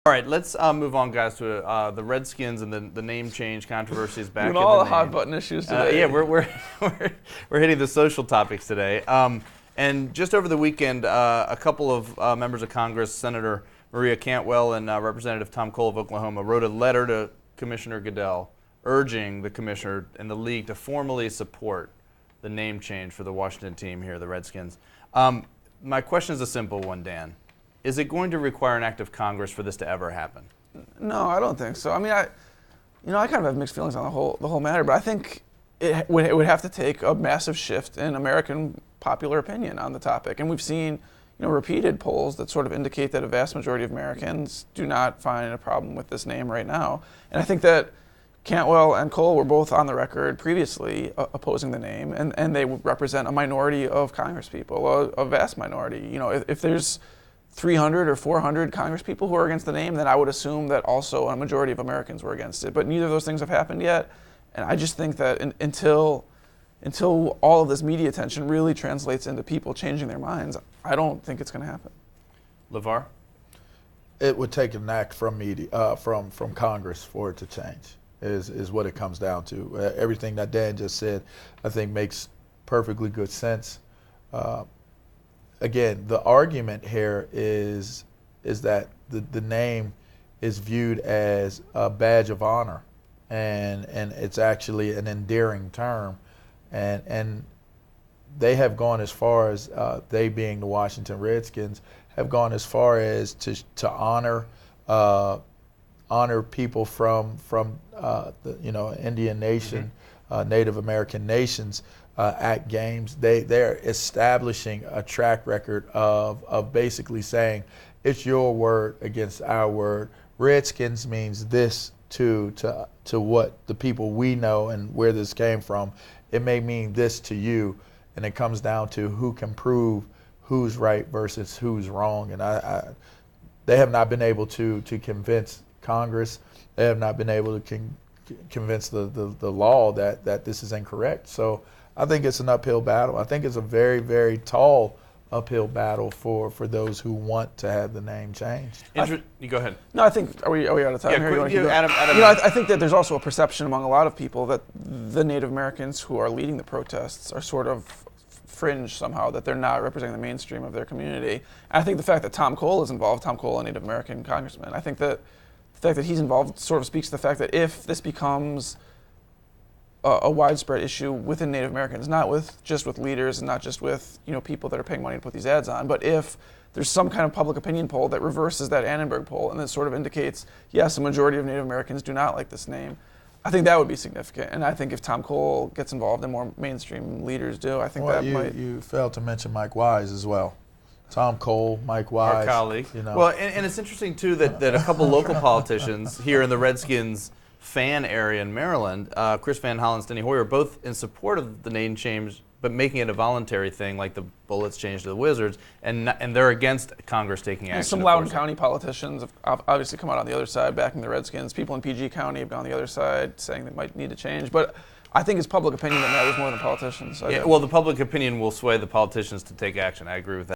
All right, let's move on, guys, to the Redskins and the name change controversies back in all the the hot button issues today. yeah, we're hitting the social topics today. And just over the weekend, a couple of members of Congress, Senator Maria Cantwell and Representative Tom Cole of Oklahoma, wrote a letter to Commissioner Gooddell urging the commissioner and the league to formally support the name change for the Washington team here, the Redskins. My question is a simple one, Dan. Is it going to require an act of Congress for this to ever happen? No, I don't think so. I mean, I kind of have mixed feelings on the whole matter, but I think it would have to take a massive shift in American popular opinion on the topic. And we've seen, repeated polls that sort of indicate that a vast majority of Americans do not find a problem with this name right now. And I think that Cantwell and Cole were both on the record previously opposing the name, and they represent a minority of congresspeople, a vast minority. If there's 300 or 400 congresspeople who are against the name, then I would assume that also a majority of Americans were against it. But neither of those things have happened yet, and I just think that until all of this media attention really translates into people changing their minds, I don't think it's going to happen. LeVar? It would take an act from media, from Congress for it to change. Is what it comes down to. Everything that Dan just said, I think, makes perfectly good sense. Again, the argument here is that the name is viewed as a badge of honor, and it's actually an endearing term, and they have gone as far as they, being the Washington Redskins, have gone as far as to honor people from the Indian nation, Native American nations at games. They're establishing a track record of basically saying it's your word against our word. Redskins means this to what the people we know and where this came from. It may mean this to you, and it comes down to who can prove who's right versus who's wrong. And they have not been able to convince Congress. They have not been able to convince the law that this is incorrect. So I think it's an uphill battle. I think it's a very, very tall uphill battle for those who want to have the name changed. You go ahead. No, I think are we out of time here? Adam. I think that there's also a perception among a lot of people that the Native Americans who are leading the protests are sort of fringe somehow, that they're not representing the mainstream of their community. And I think the fact that Tom Cole is involved, Tom Cole, a Native American congressman, I think that the fact that he's involved sort of speaks to the fact that if this becomes a widespread issue within Native Americans, not just with leaders and not just with people that are paying money to put these ads on, but if there's some kind of public opinion poll that reverses that Annenberg poll and that sort of indicates, yes, a majority of Native Americans do not like this name, I think that would be significant. And I think if Tom Cole gets involved and more mainstream leaders do, I think might. You failed to mention Mike Wise as well. Tom Cole, Mike Wise. Our colleague. Well, and it's interesting, too, that a couple local politicians here in the Redskins fan area in Maryland, Chris Van Hollen and Steny Hoyer, are both in support of the name change, but making it a voluntary thing, like the Bullets changed to the Wizards, and they're against Congress taking action. And some Loudoun County politicians have obviously come out on the other side, backing the Redskins. People in PG County have gone on the other side, saying they might need to change. But I think it's public opinion that matters more than politicians. Well, the public opinion will sway the politicians to take action. I agree with that.